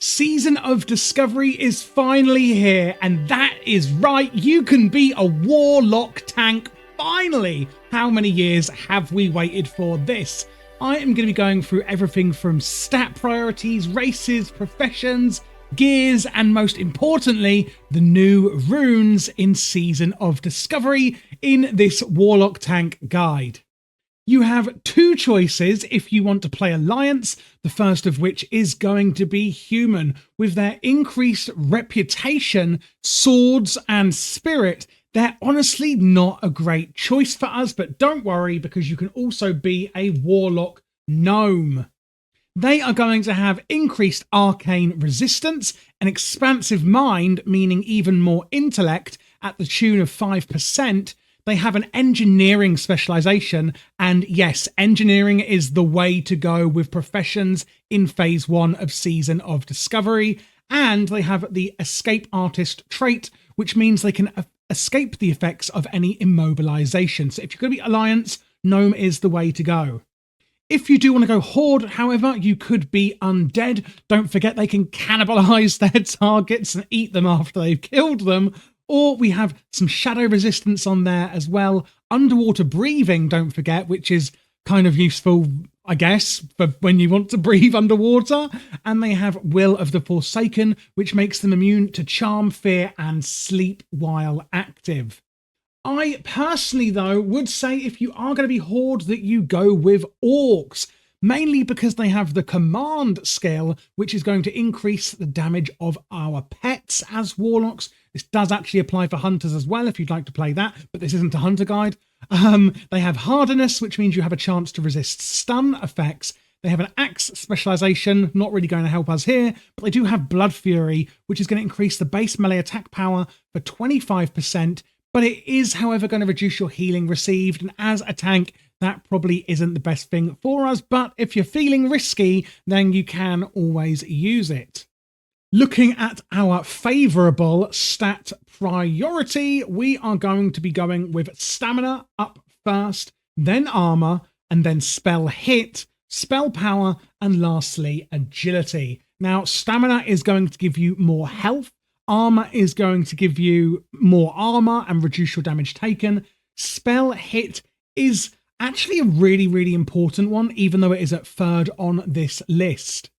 Season of Discovery is finally here, and that is right, you can be a Warlock Tank, finally! How many years have we waited for this? I am going to be going through everything from stat priorities, races, professions, gears, and most importantly, the new runes in Season of Discovery in this Warlock Tank guide. You have two choices if you want to play Alliance, the first of which is going to be Human. With their increased reputation, swords and spirit, they're honestly not a great choice for us, but don't worry because you can also be a Warlock Gnome. They are going to have increased arcane resistance, an expansive mind, meaning even more intellect at the tune of 5%, they have an engineering specialization, and yes, engineering is the way to go with professions in phase 1 of Season of Discovery, and they have the escape artist trait, which means they can escape the effects of any immobilization. So if you're going to be Alliance, Gnome is the way to go. If you do want to go Horde, however, you could be Undead. Don't forget they can cannibalize their targets and eat them after they've killed them. Or we have some shadow resistance on there as well. Underwater breathing, don't forget, which is kind of useful, I guess, for when you want to breathe underwater. And they have Will of the Forsaken, which makes them immune to charm, fear, and sleep while active. I personally, though, would say if you are going to be Horde that you go with Orcs, mainly because they have the command skill, which is going to increase the damage of our pets as Warlocks. This does actually apply for Hunters as well, if you'd like to play that, but this isn't a Hunter guide. They have Hardiness, which means you have a chance to resist stun effects. They have an Axe specialization, not really going to help us here, but they do have Blood Fury, which is going to increase the base melee attack power for 25%, but it is, however, going to reduce your healing received, and as a tank, that probably isn't the best thing for us, but if you're feeling risky, then you can always use it. Looking at our favourable stat priority, we are going to be going with Stamina up first, then Armour, and then Spell Hit, Spell Power, and lastly, Agility. Now, Stamina is going to give you more health, Armour is going to give you more armour and reduce your damage taken. Spell Hit is actually a really important one, even though it is at third on this list.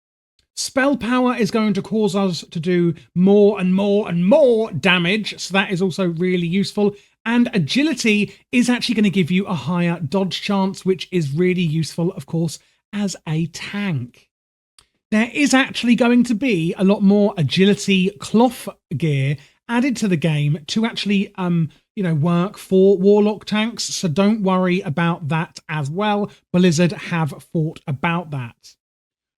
Spell Power is going to cause us to do more and more damage, so that is also really useful. And Agility is actually going to give you a higher dodge chance, which is really useful, of course, as a tank. There is actually going to be a lot more Agility cloth gear added to the game to actually work for Warlock tanks, so don't worry about that as well. Blizzard have thought about that.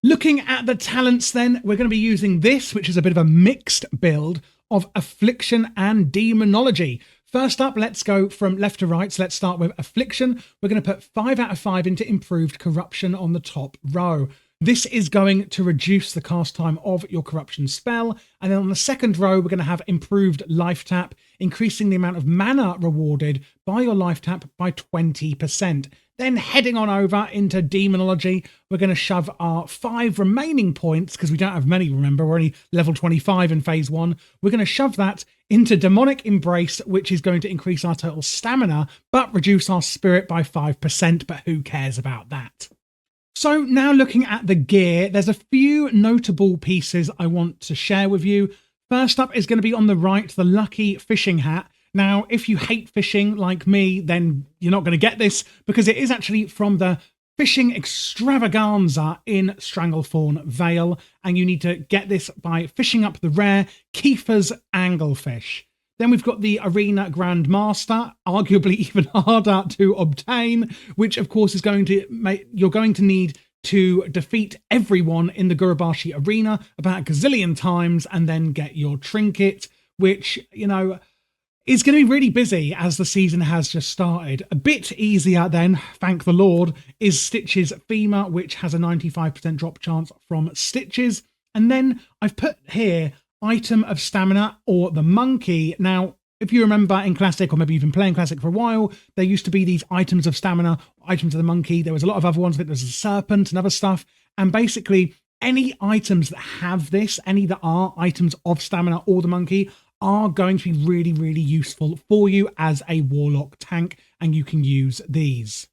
Looking at the talents then, we're going to be using this, which is a bit of a mixed build of Affliction and Demonology. First up, let's go from left to right. So let's start with Affliction. We're going to put 5 out of 5 into Improved Corruption on the top row. This is going to reduce the cast time of your corruption spell. And then on the second row, we're going to have improved life tap, increasing the amount of mana rewarded by your life tap by 20%. Then heading on over into Demonology, we're going to shove our 5 remaining points, because we don't have many, remember, we're only level 25 in phase 1. We're going to shove that into Demonic Embrace, which is going to increase our total stamina, but reduce our spirit by 5%, but who cares about that? So now looking at the gear, there's a few notable pieces I want to share with you. First up is going to be on the right, the Lucky Fishing Hat. Now, if you hate fishing like me, then you're not going to get this because it is actually from the Fishing Extravaganza in Stranglethorn Vale, and you need to get this by fishing up the rare Kiefer's Anglefish. Then we've got the Arena Grandmaster, arguably even harder to obtain, which of course is going to make you're going to need to defeat everyone in the Gurubashi Arena about a gazillion times and then get your trinket, which, is going to be really busy as the season has just started. A bit easier then, thank the Lord, is Stitch's Femur, which has a 95% drop chance from Stitches. And then I've put here Item of Stamina, or the Monkey. Now, if you remember in Classic, or maybe you've been playing Classic for a while, there used to be these Items of Stamina, Items of the Monkey. There was a lot of other ones, but there was a Serpent and other stuff. And basically, any items that have this, any that are items of stamina or the monkey, are going to be really, really useful for you as a Warlock tank, and you can use these.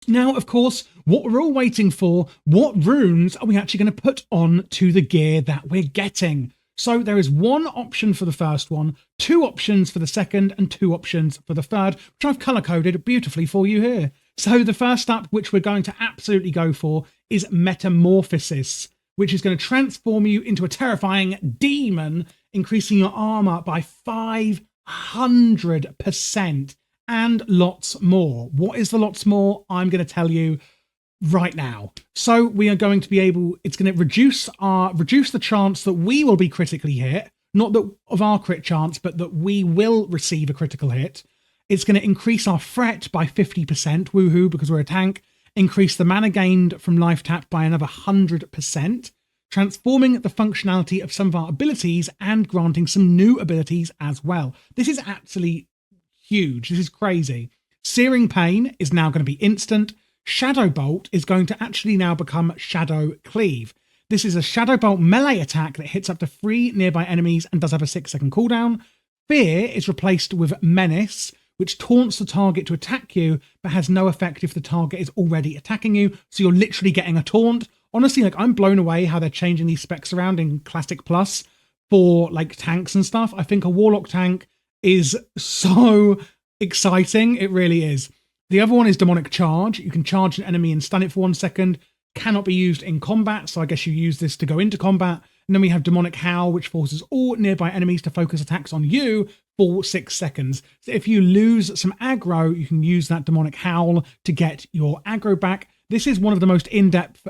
Now, of course, what we're all waiting for, what runes are we actually going to put on to the gear that we're getting? So there is one option for the first one, two options for the second, and two options for the third, which I've color-coded beautifully for you here. So the first up, which we're going to absolutely go for, is Metamorphosis, which is going to transform you into a terrifying demon, increasing your armor by 500% and lots more. What is the lots more? I'm going to tell you right now. So we are going to be able, it's going to reduce the chance that we will be critically hit, not that of our crit chance, but that we will receive a critical hit. It's going to increase our threat by 50%, woohoo, because we're a tank. Increase the mana gained from life tap by another 100%. Transforming the functionality of some of our abilities and granting some new abilities as well. This is absolutely huge. This is crazy. Searing Pain is now going to be instant. Shadow Bolt is going to actually now become Shadow Cleave. This is a Shadow Bolt melee attack that hits up to 3 nearby enemies and does have a 6-second cooldown. Fear is replaced with Menace, which taunts the target to attack you, but has no effect if the target is already attacking you. So you're literally getting a taunt. Honestly, like, I'm blown away how they're changing these specs around in Classic Plus for like tanks and stuff. I think a Warlock tank is so exciting. It really is. The other one is Demonic Charge. You can charge an enemy and stun it for 1 second. Cannot be used in combat, so I guess you use this to go into combat. And then we have Demonic Howl, which forces all nearby enemies to focus attacks on you for 6 seconds. So if you lose some aggro, you can use that Demonic Howl to get your aggro back. This is one of the most in-depth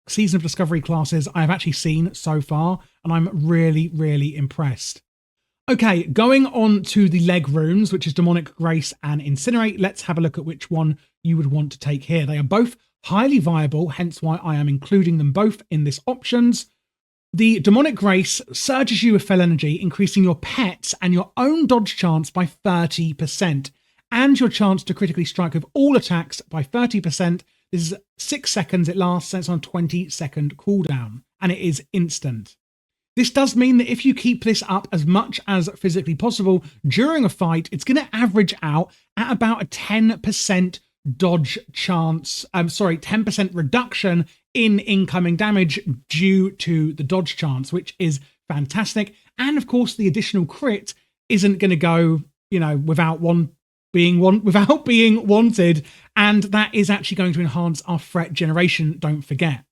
Season of Discovery classes I've actually seen so far, and I'm really, really impressed. Okay, going on to the leg runes, which is Demonic Grace and Incinerate. Let's have a look at which one you would want to take here. They are both highly viable, hence why I am including them both in this options. The Demonic Grace surges you with fell energy, increasing your pets and your own dodge chance by 30%, and your chance to critically strike with all attacks by 30%. This is 6 seconds it lasts, and it's on a 20-second cooldown, and it is instant. This does mean that if you keep this up as much as physically possible during a fight, it's going to average out at about a 10% dodge chance, 10% reduction in incoming damage due to the dodge chance, which is fantastic. And of course, the additional crit isn't going to go, without being wanted, and that is actually going to enhance our threat generation, don't forget.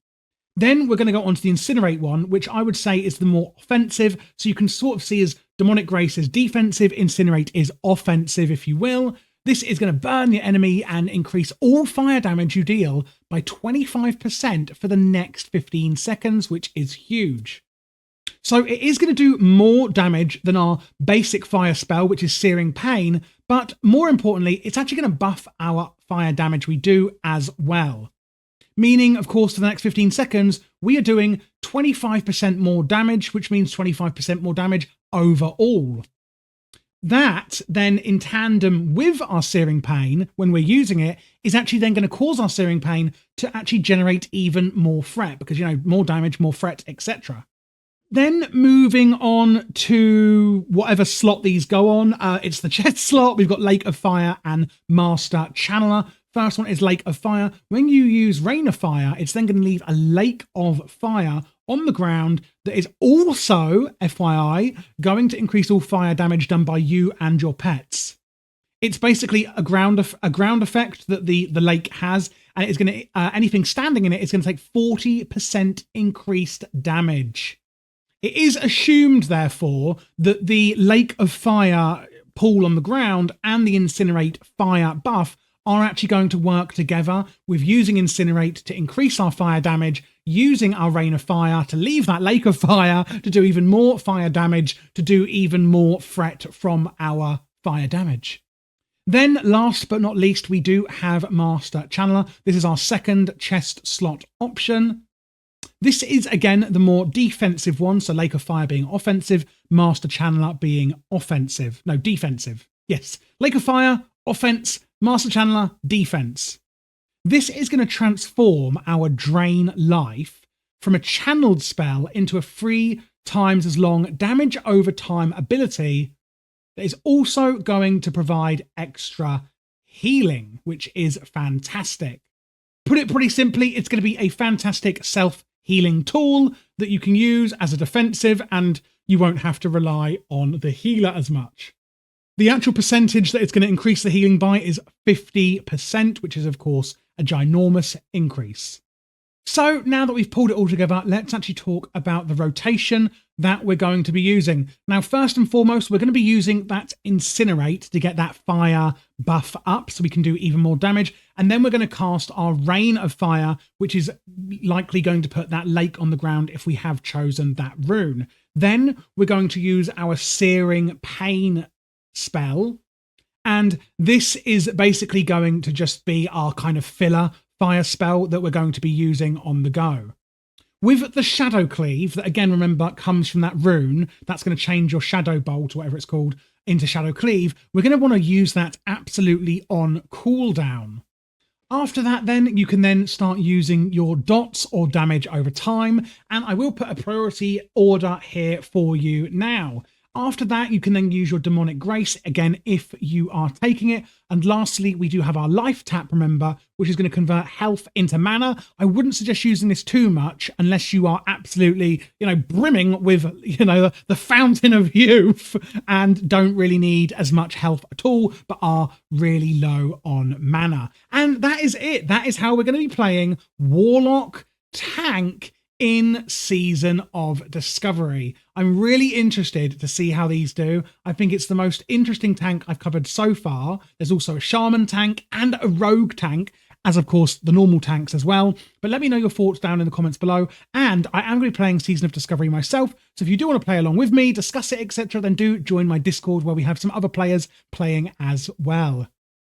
Then we're going to go on to the Incinerate one, which I would say is the more offensive. So you can sort of see as Demonic Grace is defensive, Incinerate is offensive, if you will. This is going to burn your enemy and increase all fire damage you deal by 25% for the next 15 seconds, which is huge. So it is going to do more damage than our basic fire spell, which is Searing Pain, but more importantly, it's actually going to buff our fire damage we do as well. Meaning, of course, for the next 15 seconds, we are doing 25% more damage, which means 25% more damage overall. That then, in tandem with our Searing Pain, when we're using it, is actually then going to cause our Searing Pain to actually generate even more threat, because, more damage, more threat, etc. Then moving on to whatever slot these go on, it's the chest slot. We've got Lake of Fire and Master Channeler. First one is Lake of Fire. When you use Rain of Fire, it's then going to leave a lake of fire on the ground that is also, FYI, going to increase all fire damage done by you and your pets. It's basically a ground effect that the lake has, and it is going to anything standing in it is going to take 40% increased damage. It is assumed, therefore, that the Lake of Fire pool on the ground and the Incinerate fire buff are actually going to work together, with using Incinerate to increase our fire damage, using our Rain of Fire to leave that Lake of Fire to do even more fire damage, to do even more threat from our fire damage. Then, last but not least, we do have Master Channeler. This is our second chest slot option. This is, again, the more defensive one, so Lake of Fire being offensive, Master Channeler being defensive. Yes, Lake of Fire, offense, Master Channeler, defense. This is going to transform our drain life from a channeled spell into a 3 times as long damage over time ability that is also going to provide extra healing, which is fantastic. Put it pretty simply, it's going to be a fantastic self-healing tool that you can use as a defensive, and you won't have to rely on the healer as much. The actual percentage that it's going to increase the healing by is 50%, which is of course a ginormous increase. So now that we've pulled it all together, let's actually talk about the rotation that we're going to be using. Now, first and foremost, we're going to be using that Incinerate to get that fire buff up so we can do even more damage. And then we're going to cast our Rain of Fire, which is likely going to put that lake on the ground if we have chosen that rune. Then we're going to use our Searing Pain spell. And this is basically going to just be our kind of filler fire spell that we're going to be using on the go. With the Shadow Cleave, that again, remember, comes from that rune, that's going to change your Shadow Bolt, or whatever it's called, into Shadow Cleave. We're going to want to use that absolutely on cooldown. After that, then, you can then start using your dots or damage over time, and I will put a priority order here for you now. After that, you can then use your Demonic Grace, again, if you are taking it. And lastly, we do have our Life Tap, remember, which is going to convert health into mana. I wouldn't suggest using this too much unless you are absolutely, brimming with, the fountain of youth and don't really need as much health at all, but are really low on mana. And that is it. That is how we're going to be playing Warlock Tank in Season of Discovery. I'm really interested to see how these do. I think it's the most interesting tank I've covered so far. There's also a Shaman tank and a Rogue tank, as of course the normal tanks as well. But let me know your thoughts down in the comments below. And I am going to be playing Season of Discovery myself. So if you do want to play along with me, discuss it, etc., then do join my Discord where we have some other players playing as well.